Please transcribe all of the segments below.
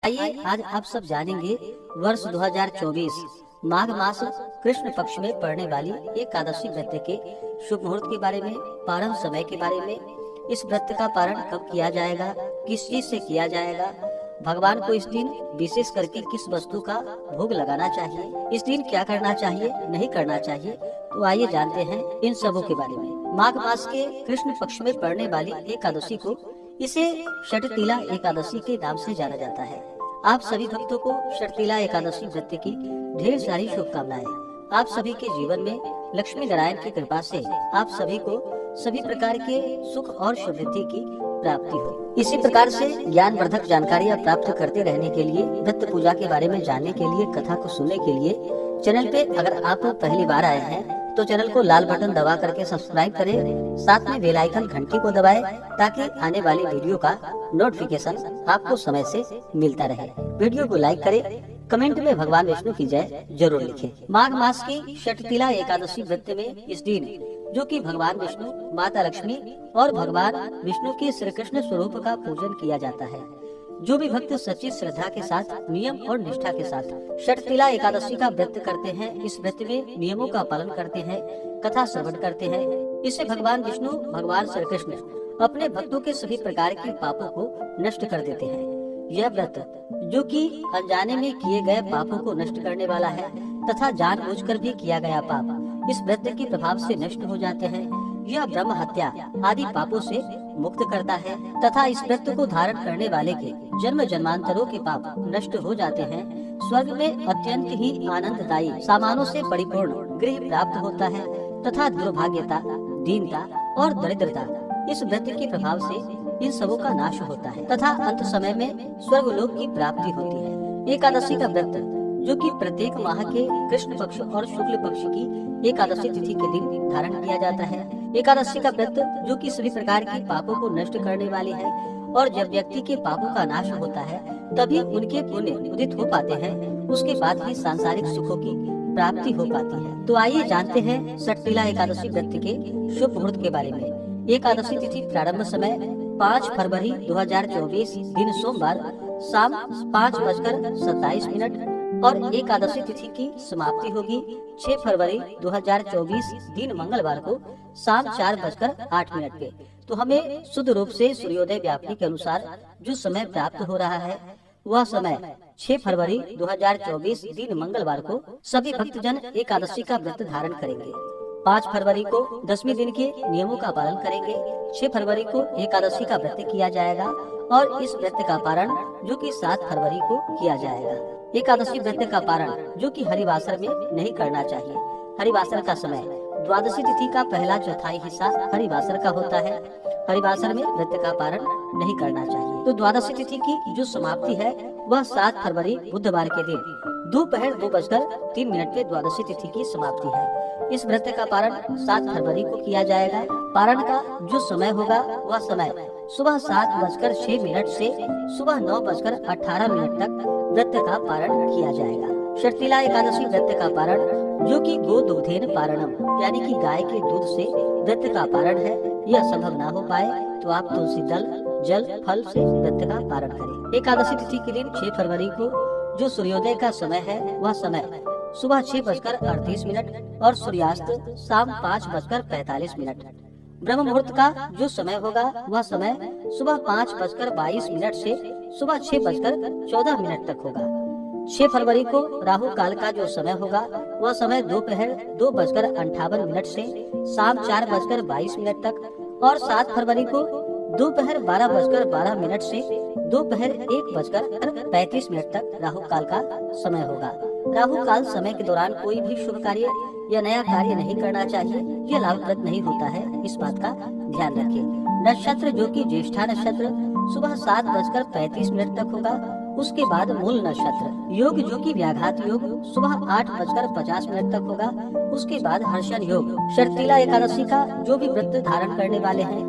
आइए आज आप सब जानेंगे वर्ष 2024 माघ मास कृष्ण पक्ष में पड़ने वाली एकादशी व्रत के शुभ मुहूर्त के बारे में, पारण समय के बारे में, इस व्रत का पारण कब किया जाएगा, किस चीज से किया जाएगा, भगवान को इस दिन विशेष करके किस वस्तु का भोग लगाना चाहिए, इस दिन क्या करना चाहिए, नहीं करना चाहिए। तो आइए जानते हैं इन सबों के बारे में। माघ मास के कृष्ण पक्ष में पड़ने वाली एकादशी को इसे षटतिला एकादशी के नाम से जाना जाता है। आप सभी भक्तों को षटतिला एकादशी व्रत की ढेर सारी शुभकामनाएं। आप सभी के जीवन में लक्ष्मी नारायण की कृपा से आप सभी को सभी प्रकार के सुख और समृद्धि की प्राप्ति हो। इसी प्रकार से ज्ञानवर्धक जानकारियाँ प्राप्त करते रहने के लिए, व्रत पूजा के बारे में जानने के लिए, कथा को सुनने के लिए चैनल पे अगर आप पहली बार आए हैं तो चैनल को लाल बटन दबा करके सब्सक्राइब करें, साथ में बेल आइकन घंटी को दबाएं ताकि आने वाली वीडियो का नोटिफिकेशन आपको समय से मिलता रहे। वीडियो को लाइक करें, कमेंट में भगवान विष्णु की जय जरूर लिखें। माघ मास की षटतिला एकादशी व्रत में इस दिन, जो कि भगवान विष्णु, माता लक्ष्मी और भगवान विष्णु के श्री कृष्ण स्वरूप का पूजन किया जाता है। जो भी भक्त सच्ची श्रद्धा के साथ, नियम और निष्ठा के साथ षटतिला एकादशी का व्रत करते हैं, इस व्रत में नियमों का पालन करते हैं, कथा श्रवण करते हैं, इससे भगवान विष्णु, भगवान श्री कृष्ण अपने भक्तों के सभी प्रकार के पापों को नष्ट कर देते हैं। यह व्रत, जो कि अनजाने में किए गए पापों को नष्ट करने वाला है तथा जानबूझकर भी किया गया पाप इस व्रत के प्रभाव से नष्ट हो जाते हैं। यह ब्रह्म हत्या आदि पापों से मुक्त करता है तथा इस व्रत को धारण करने वाले के जन्म जन्मांतरों के पाप नष्ट हो जाते हैं। स्वर्ग में अत्यंत ही आनंददायी सामानों से परिपूर्ण गृह प्राप्त होता है तथा दुर्भाग्यता, दीनता और दरिद्रता इस व्रत के प्रभाव से इन सबों का नाश होता है तथा अंत समय में स्वर्गलोक की प्राप्ति होती है। एकादशी का व्रत, जो कि प्रत्येक माह के कृष्ण पक्ष और शुक्ल पक्ष की एकादशी तिथि के दिन धारण किया जाता है। एकादशी का व्रत, जो कि सभी प्रकार के पापों को नष्ट करने वाली है और जब व्यक्ति के पापों का नाश होता है तभी उनके पुण्य उदित हो पाते हैं, उसके बाद ही सांसारिक सुखों की प्राप्ति हो पाती है। तो आइए जानते हैं षटतिला एकादशी व्रत के शुभ मुहूर्त के बारे में। एकादशी तिथि प्रारंभ समय 5 फरवरी 2024 दिन सोमवार शाम 5:27 और एकादशी तिथि की समाप्ति होगी 6 फरवरी 2024 दिन मंगलवार को शाम 4:08 पे। तो हमें शुद्ध रूप से सूर्योदय व्याप्ति के अनुसार जो समय प्राप्त हो रहा है वह समय 6 फरवरी 2024 दिन मंगलवार को सभी भक्तजन एकादशी का व्रत धारण करेंगे। 5 फरवरी को 10वें दिन के नियमों का पालन करेंगे। 6 फरवरी को एकादशी का व्रत किया जाएगा और इस व्रत का पारण, जो कि 7 फरवरी को किया जाएगा। एकादशी व्रत का पारण, जो कि हरिवासर में नहीं करना चाहिए। हरिवासर का समय द्वादशी तिथि का पहला चौथाई हिस्सा हरिवासर का होता है। हरिवासर में व्रत का पारण नहीं करना चाहिए। तो द्वादशी तिथि की जो समाप्ति है वह 7 फरवरी बुधवार के दिन दोपहर 2:03 पे द्वादशी तिथि की समाप्ति है। इस व्रत का पारण 7 फरवरी को किया जाएगा। पारण का जो समय होगा वह समय सुबह 7:06 से सुबह 9:18 तक व्रत का पारण किया जाएगा। षटतिला एकादशी व्रत का पारण, जो कि गोदूधेन पारणम यानी कि गाय के दूध से व्रत का पारण है, यह संभव ना हो पाए तो आप तुलसी दल, जल, फल से व्रत का पारण करें। एकादशी तिथि के दिन 6 फरवरी को जो सूर्योदय का समय है वह समय सुबह 6:38 और सूर्यास्त शाम 5:45। ब्रह्म मुहूर्त का जो समय होगा वह समय सुबह 5:22 से सुबह 6:14 तक होगा। 6 फरवरी को राहु काल का जो समय होगा वह समय दोपहर 2:58 से शाम 4:22 तक और 7 फरवरी को दोपहर 12:12 से दोपहर 1:35 तक राहु काल का समय होगा। राहु काल समय के दौरान कोई भी शुभ कार्य या नया कार्य नहीं करना चाहिए, यह लाभप्रद नहीं होता है, इस बात का ध्यान रखें। नक्षत्र, जो कि ज्येष्ठा नक्षत्र सुबह 7:35 तक होगा। उसके बाद मूल नक्षत्र योग, जो कि व्याघात योग सुबह 8:50 तक होगा। उसके बाद हर्षण योग। षटतिला एकादशी का जो भी व्रत धारण करने वाले हैं,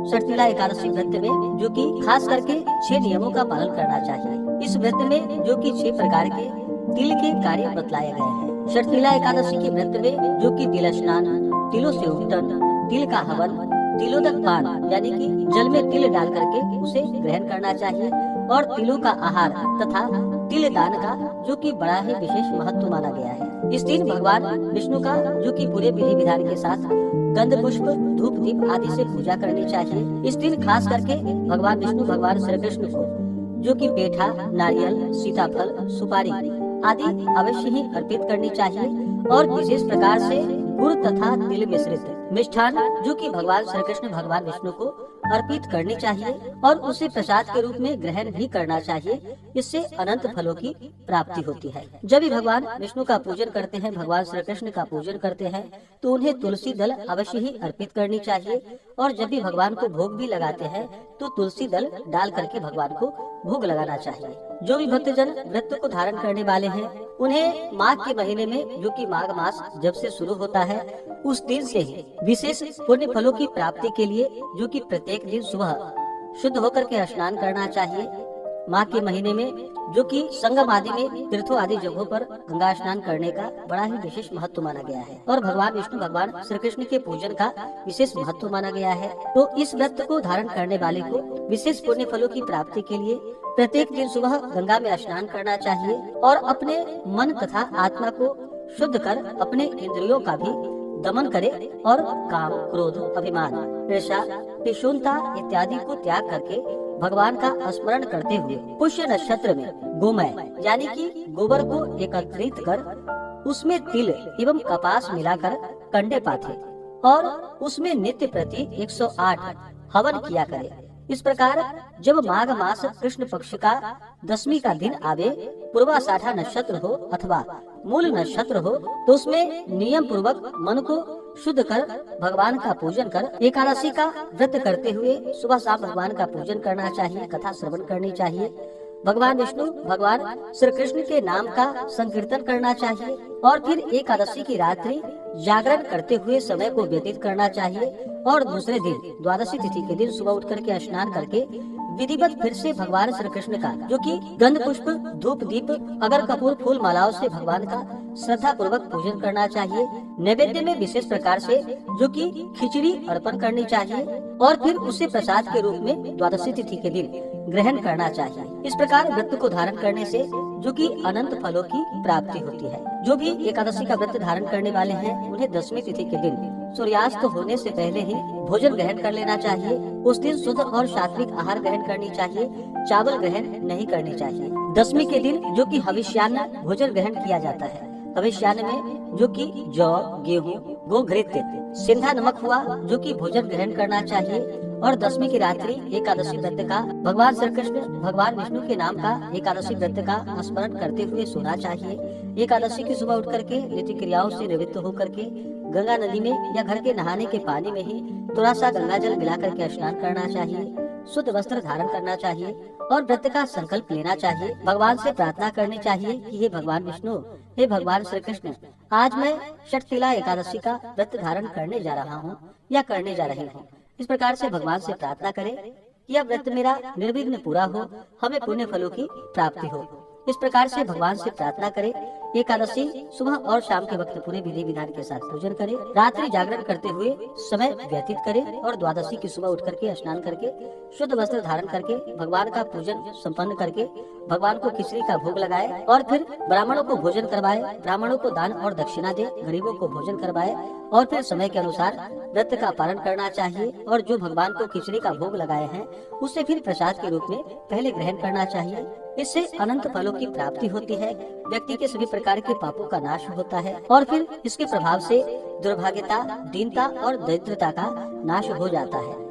षटतिला एकादशी व्रत में जो कि खास करके 6 नियमों का पालन करना चाहिए। इस व्रत में जो कि 6 प्रकार के तिल के कार्य बतलाए गए हैं। षटतिला एकादशी के व्रत में जो कि तिल स्नान, तिलों से उपटन, तिल का हवन, तिलोदक पान यानी कि जल में तिल डाल करके उसे ग्रहण करना चाहिए और तिलों का आहार तथा तिल दान का जो कि बड़ा ही विशेष महत्व माना गया है। इस दिन भगवान विष्णु का जो कि पूरे विधि विधान के साथ गंध पुष्प धूप दीप आदि से पूजा करनी चाहिए। इस दिन खास करके भगवान विष्णु भगवान श्री कृष्ण को जो कि पेठा, नारियल, सीताफल, सुपारी आदि अवश्य ही अर्पित करनी चाहिए और विशेष प्रकार से गुड़ तथा तिल मिश्रित मिष्ठान जो कि भगवान श्री कृष्ण भगवान विष्णु को अर्पित करनी चाहिए और उसे प्रसाद के रूप में ग्रहण भी करना चाहिए। इससे अनंत फलों की प्राप्ति होती है। जब भी भगवान विष्णु का पूजन करते हैं, भगवान श्री कृष्ण का पूजन करते हैं, तो उन्हें तुलसी दल अवश्य ही अर्पित करनी चाहिए और जब भी भगवान को भोग भी लगाते हैं तो तुलसी दल डाल करके भगवान को भोग लगाना चाहिए। जो भी भक्तजन व्रत को धारण करने वाले हैं, उन्हें माघ के महीने में जो कि माघ मास जब से शुरू होता है, उस दिन से ही विशेष पुण्य फलों की प्राप्ति के लिए जो कि प्रत्येक दिन सुबह शुद्ध होकर के स्नान करना चाहिए। माघ के महीने में जो कि संगम आदि में तीर्थों आदि जगहों पर गंगा स्नान करने का बड़ा ही विशेष महत्व माना गया है और भगवान विष्णु भगवान श्री कृष्ण के पूजन का विशेष महत्व माना गया है। तो इस व्रत को धारण करने वाले को विशेष पुण्य फलों की प्राप्ति के लिए प्रत्येक दिन सुबह गंगा में स्नान करना चाहिए और अपने मन तथा आत्मा को शुद्ध कर अपने इंद्रियों का भी दमन करे और काम, क्रोध, अभिमान, ईर्ष्या, पिशुनता इत्यादि को त्याग करके भगवान का स्मरण करते हुए पुष्य नक्षत्र में गोमय यानी कि गोबर को एकत्रित कर उसमें तिल एवं कपास मिलाकर कंडे पाथे और उसमें नित्य प्रति 108 हवन किया करे। इस प्रकार जब माघ मास कृष्ण पक्ष का 10वीं का दिन आवे, पूर्वाषाढ़ा नक्षत्र हो अथवा मूल नक्षत्र हो, तो उसमें नियम पूर्वक मन को शुद्ध कर भगवान का पूजन कर एकादशी का व्रत करते हुए सुबह शाम भगवान का पूजन करना चाहिए, कथा श्रवण करनी चाहिए, भगवान विष्णु भगवान श्री कृष्ण के नाम का संकीर्तन करना चाहिए और फिर एकादशी की रात्रि जागरण करते हुए समय को व्यतीत करना चाहिए और दूसरे दिन द्वादशी तिथि के दिन सुबह उठ करके स्नान करके विधिवत फिर से भगवान श्री कृष्ण का जो कि गंध पुष्प धूप दीप अगर कपूर फूल मालाओं से भगवान का श्रद्धा पूर्वक पूजन करना चाहिए। नैवेद्य में विशेष प्रकार से जो कि खिचड़ी अर्पण करनी चाहिए और फिर उसे प्रसाद के रूप में द्वादशी तिथि के दिन ग्रहण करना चाहिए। इस प्रकार व्रत को धारण करने से जो कि अनंत फलों की प्राप्ति होती है। जो भी एकादशी का व्रत धारण करने वाले हैं, उन्हें 10वीं तिथि के दिन सूर्यास्त होने से पहले ही भोजन ग्रहण कर लेना चाहिए। उस दिन शुद्ध और सात्विक आहार ग्रहण करनी चाहिए, चावल ग्रहण नहीं करनी चाहिए। 10वीं के दिन जो कि हविष्यान्न भोजन ग्रहण किया जाता है। हविष्यान्न में जो कि जौ, गेहूं, गोघृत, सिंधा नमक हुआ जो कि भोजन ग्रहण करना चाहिए और 10वीं की रात्रि एकादशी व्रत का भगवान श्री कृष्ण भगवान विष्णु के नाम का एकादशी व्रत का स्मरण करते हुए सोना चाहिए। एकादशी की सुबह उठ करके नित्य क्रियाओं से निवृत्त होकर के गंगा नदी में या घर के नहाने के पानी में ही थोड़ा सा गंगा जल मिला करके स्नान करना चाहिए, शुद्ध वस्त्र धारण करना चाहिए और व्रत का संकल्प लेना चाहिए। भगवान से प्रार्थना करनी चाहिए कि हे भगवान विष्णु, हे भगवान श्री कृष्ण, आज मैं षटतिला एकादशी का व्रत धारण करने जा रहा हूँ या करने जा रही हूँ। इस प्रकार से भगवान से प्रार्थना करें कि यह व्रत मेरा निर्विघ्न पूरा हो, हमें पुण्य फलों की प्राप्ति हो। इस प्रकार से भगवान से प्रार्थना करें। एकादशी सुबह और शाम के वक्त पूरे विधि विधान के साथ पूजन करें, रात्रि जागरण करते हुए समय व्यतीत करें और द्वादशी की सुबह उठ करके स्नान करके शुद्ध वस्त्र धारण करके भगवान का पूजन संपन्न करके भगवान को खिचड़ी का भोग लगाए और फिर ब्राह्मणों को भोजन करवाए, ब्राह्मणों को दान और दक्षिणा दे, गरीबों को भोजन करवाए और फिर समय के अनुसार व्रत का पालन करना चाहिए और जो भगवान को खिचड़ी का भोग लगाए हैं उसे फिर प्रसाद के रूप में पहले ग्रहण करना चाहिए। इससे अनंत फलों की प्राप्ति होती है, व्यक्ति के सभी प्रकार के पापों का नाश होता है और फिर इसके प्रभाव से दुर्भाग्यता, दीनता और दरिद्रता का नाश हो जाता है।